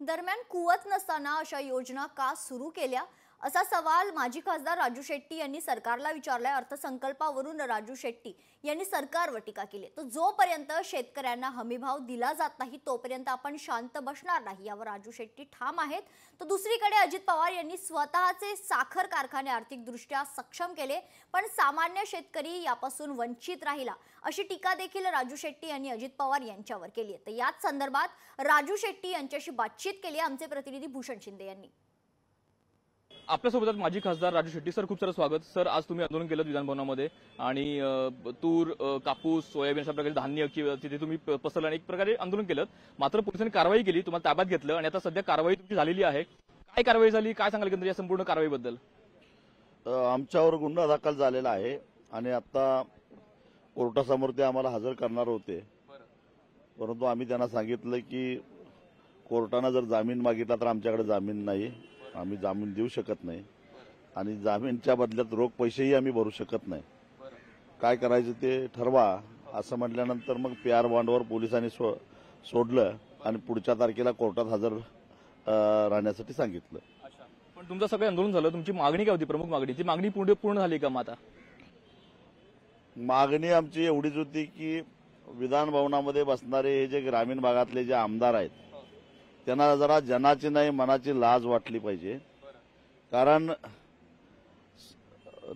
दरम्यान कुवत नसताना अशा योजना का सुरू केल्या असा सवाल माजी खासदार राजू शेट्टी यांनी सरकारला विचारलाय। अर्थसंकल्पावरून राजू शेट्टी यांनी सरकारवर टीका केली। तो जोपर्यंत शेतकऱ्यांना हमीभाव दिला जात नाही तोपर्यंत आपण शांत बसणार नाही यावर राजू शेट्टी ठाम आहेत। तो दुसरीकडे अजित पवार यांनी स्वतःचे साखर कारखाने आर्थिकदृष्ट्या सक्षम केले पण सामान्य शेतकरी यापासून वंचित राहिला अशी टीका देखील राजू शेट्टी यांनी अजित पवार यांच्यावर केली आहे। तर याच संदर्भात राजू शेट्टी यांच्याशी बातचीत केली आमचे प्रतिनिधी भूषण शिंदे यांनी। आपल्यासोबत माजी खासदार राजू शेट्टी सर, खूप सारं स्वागत सर। आज तुम्ही आंदोलन केलं विधानभवनामध्ये आणि तूर, कापूस, सोयाबीन अशा प्रकारचे धान्य तिथे तुम्ही पसरलं आणि एक प्रकारे आंदोलन केलं। मात्र पोलिसांनी कारवाई केली, तुम्हाला ताब्यात घेतलं आणि आता सध्या कारवाई तुमची झालेली आहे। काय कारवाई झाली, काय सांगाल केंद्र या संपूर्ण कारवाईबद्दल? आमच्यावर गुन्हा दाखल झालेला आहे आणि आता कोर्टासमोर ते आम्हाला हजर करणार होते, परंतु आम्ही त्यांना सांगितलं की कोर्टाने जर जामीन मागितला तर आमच्याकडे जामीन नाही, आम्ही जामीन देऊ शकत नाही आणि जामीनच्या बदल्यात रोख पैसेही आम्ही भरू शकत नाही। काय करायचं ते ठरवा असं म्हटल्यानंतर मग PR बॉन्डवर पोलिसांनी सोडलं आणि पुढच्या तारखेला कोर्टात हजर राहण्यासाठी सांगितलं। पण तुमचं सगळं आंदोलन झालं, तुमची मागणी काय होती, प्रमुख मागणी? ती मागणी पूर्ण झाली का? आता मागणी आमची एवढीच होती की विधान भवनामध्ये बसणारे हे जे ग्रामीण भागातले जे आमदार आहेत त्यांना जरा जनाची नाही मनाची लाज वाटली पाहिजे। कारण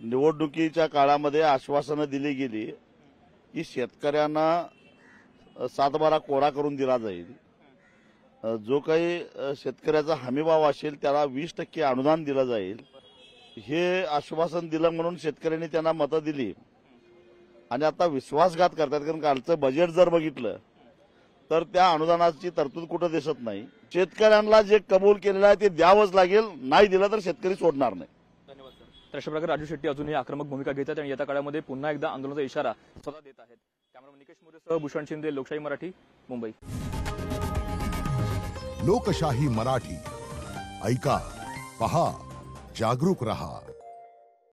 निवडणुकीच्या काळामध्ये आश्वासनं दिली गेली की शेतकऱ्यांना 7/12 कोरा करून दिला जाईल, जो काही शेतकऱ्याचा हमीभाव असेल त्याला 20% अनुदान दिलं जाईल, हे आश्वासन दिलं म्हणून शेतकऱ्यांनी त्यांना मतं दिली आणि आता विश्वासघात करतात। कारण कालचं बजेट जर बघितलं तर त्या अनुदानाची तरतूद कुठं दिसत नाही। शेतकऱ्यांना जे कबूल केलेलं आहे ते द्यावंच लागेल, नाही दिलं तर शेतकरी सोडणार नाही। धन्यवाद सर। तर अशा प्रकारे राजू शेट्टी अजूनही आक्रमक भूमिका घेतात आणि येत्या काळामध्ये पुन्हा एकदा आंदोलनाचा इशारा स्वतः देत आहेत। कॅमेरामन निकेश मोरेसह भूषण शिंदे, लोकशाही मराठी, मुंबई। लोकशाही मराठी ऐका, पहा, जागरूक रहा।